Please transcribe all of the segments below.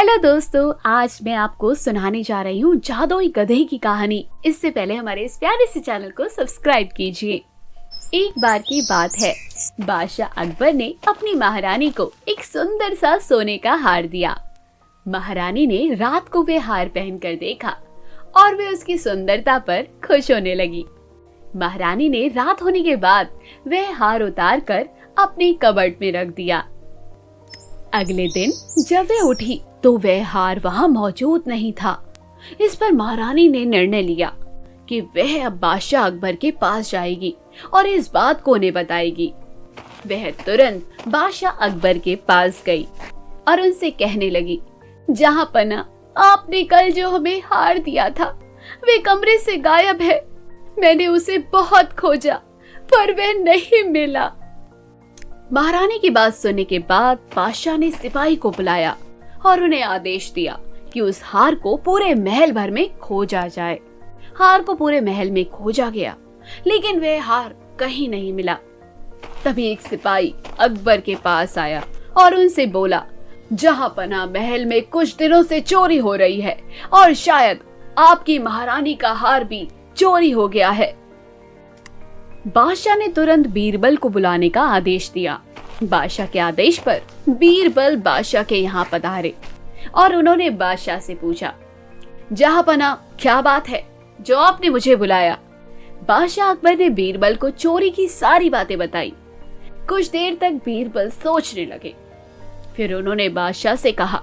Hello दोस्तों, आज मैं आपको सुनाने जा रही हूँ जादुई गधे की कहानी। इससे पहले हमारे इस प्यारे से चैनल को सब्सक्राइब कीजिए। एक बार की बात है, बादशाह अकबर ने अपनी महारानी को एक सुंदर सा सोने का हार दिया। महारानी ने रात को वे हार पहनकर देखा और वे उसकी सुंदरता पर खुश होने लगी। महारानी ने रात होने के बाद वह हार उतार कर अपनी कबर्ड में रख दिया। अगले दिन जब वह उठी तो वह हार वहां मौजूद नहीं था। इस पर महारानी ने निर्णय लिया कि वह अब बादशाह अकबर के पास जाएगी और इस बात को उन्हें बताएगी। वह तुरंत बादशाह अकबर के पास गई और उनसे कहने लगी, जहां पना, आपने कल जो हमें हार दिया था वे कमरे से गायब है। मैंने उसे बहुत खोजा पर वह नहीं मिला। महारानी की बात सुनने के बाद बादशाह ने सिपाही को बुलाया और उन्हें आदेश दिया कि उस हार को पूरे महल भर में खोजा जाए। हार को पूरे महल में खोजा गया, लेकिन वह हार कहीं नहीं मिला। तभी एक सिपाही अकबर के पास आया और उनसे बोला, जहां पना, महल में कुछ दिनों से चोरी हो रही है और शायद आपकी महारानी का हार भी चोरी हो गया है। बादशाह ने तुरंत बीरबल को बुलाने का आदेश दिया। बादशाह के आदेश पर बीरबल बादशाह के यहाँ पधारे और उन्होंने बादशाह से पूछा, जहां पना, क्या बात है जो आपने मुझे बुलाया? बादशाह अकबर ने बीरबल को चोरी की सारी बातें बताई। कुछ देर तक बीरबल सोचने लगे। फिर उन्होंने बादशाह से कहा,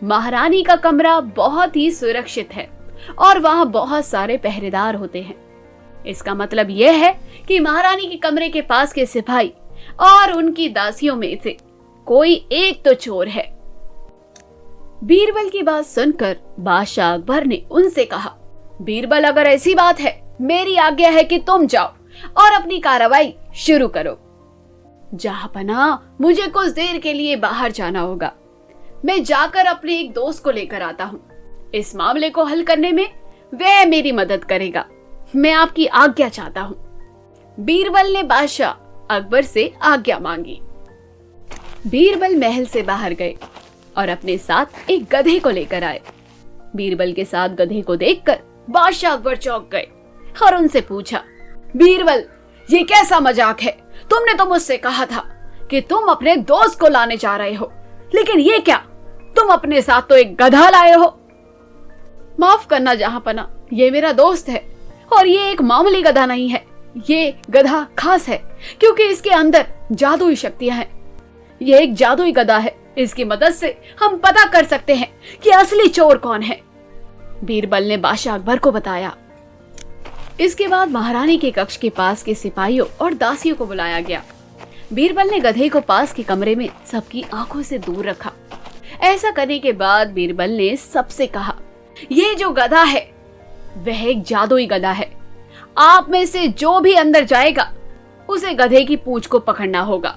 महारानी का कमरा बहुत ही सुरक्षित है और वहां बहुत सारे पहरेदार होते हैं। इसका मतलब यह है कि महारानी के कमरे के पास के सिपाही और उनकी दासियों में से कोई एक तो चोर है। बीरबल की बात सुनकर बादशाह अकबर ने उनसे कहा, बीरबल, अगर ऐसी बात है, मेरी आज्ञा है कि तुम जाओ और अपनी कार्रवाई शुरू करो। जहां पना, मुझे कुछ देर के लिए बाहर जाना होगा। मैं जाकर अपने एक दोस्त को लेकर आता हूँ। इस मामले को हल करने में वह मेरी मदद करेगा। मैं आपकी आज्ञा चाहता हूँ। बीरबल ने बादशाह अकबर से आज्ञा मांगी। बीरबल महल से बाहर गए और अपने साथ एक गधे को लेकर आए। बीरबल के साथ गधे को देखकर बादशाह अकबर चौंक गए और उनसे पूछा, बीरबल, ये कैसा मजाक है? तुमने तो मुझसे कहा था कि तुम अपने दोस्त को लाने जा रहे हो, लेकिन ये क्या, तुम अपने साथ तो एक गधा लाए हो। माफ करना जहां पना, ये मेरा दोस्त है और ये एक मामूली गधा नहीं है। ये गधा खास है क्योंकि इसके अंदर जादुई शक्तियां हैं। ये एक जादुई गधा है। इसकी मदद से हम पता कर सकते हैं कि असली चोर कौन है। बीरबल ने बादशाह अकबर को बताया। इसके बाद महारानी के कक्ष के पास के सिपाहियों और दासियों को बुलाया गया। बीरबल ने गधे को पास के कमरे में सबकी आंखों से दूर रखा। ऐसा करने के बाद बीरबल ने सबसे कहा, ये जो गधा है वह एक जादुई गधा है। आप में से जो भी अंदर जाएगा उसे गधे की पूंछ को पकड़ना होगा।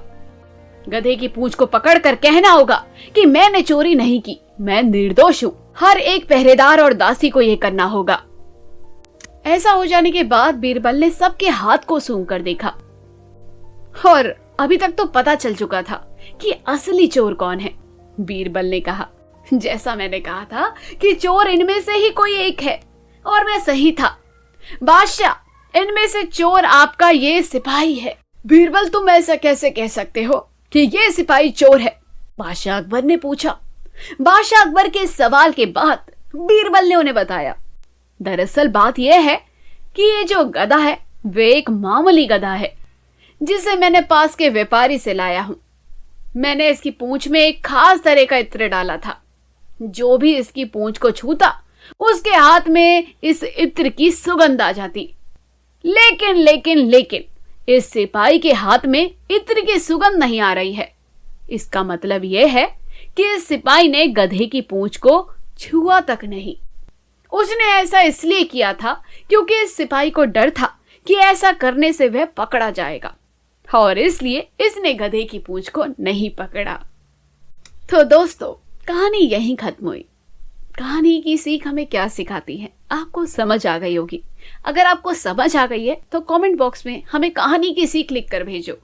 गधे की पूंछ को पकड़कर कहना होगा कि मैंने चोरी नहीं की, मैं निर्दोष हूँ। हर एक पहरेदार और दासी को यह करना होगा। ऐसा हो जाने के बाद बीरबल ने सबके हाथ को सूंघ कर देखा और अभी तक तो पता चल चुका था कि असली चोर कौन है। बीरबल ने कहा, जैसा मैंने कहा था कि चोर इनमें से ही कोई एक है और मैं सही था। बादशाह, इनमें से चोर आपका ये सिपाही है। बीरबल, तुम ऐसा कैसे कह सकते हो कि ये सिपाही चोर है? बादशाह अकबर ने पूछा। बादशाह अकबर के सवाल के बाद बीरबल ने उन्हें बताया, दरअसल बात यह है कि ये जो गधा है वे एक मामूली गधा है जिसे मैंने पास के व्यापारी से लाया हूं। मैंने इसकी पूंछ में एक खास तरह का इत्र डाला था। जो भी इसकी पूंछ को छूता उसके हाथ में इस इत्र की सुगंध आ जाती। लेकिन इस सिपाही के हाथ में इत्र की सुगंध नहीं आ रही है। इसका मतलब यह है कि इस सिपाही ने गधे की पूंछ को छुआ तक नहीं। उसने ऐसा इसलिए किया था क्योंकि इस सिपाही को डर था कि ऐसा करने से वह पकड़ा जाएगा और इसलिए इसने गधे की पूंछ को नहीं पकड़ा। तो दोस्तों, कहानी यहीं खत्म हुई। कहानी की सीख हमें क्या सिखाती है, आपको समझ आ गई होगी। अगर आपको समझ आ गई है तो कमेंट बॉक्स में हमें कहानी की सीख लिखकर भेजो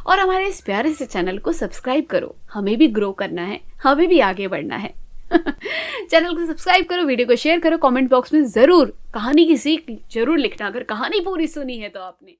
और हमारे इस प्यारे से चैनल को सब्सक्राइब करो। हमें भी ग्रो करना है, हमें भी आगे बढ़ना है। चैनल को सब्सक्राइब करो, वीडियो को शेयर करो, कमेंट बॉक्स में जरूर कहानी की सीख जरूर लिखना अगर कहानी पूरी सुनी है तो आपने।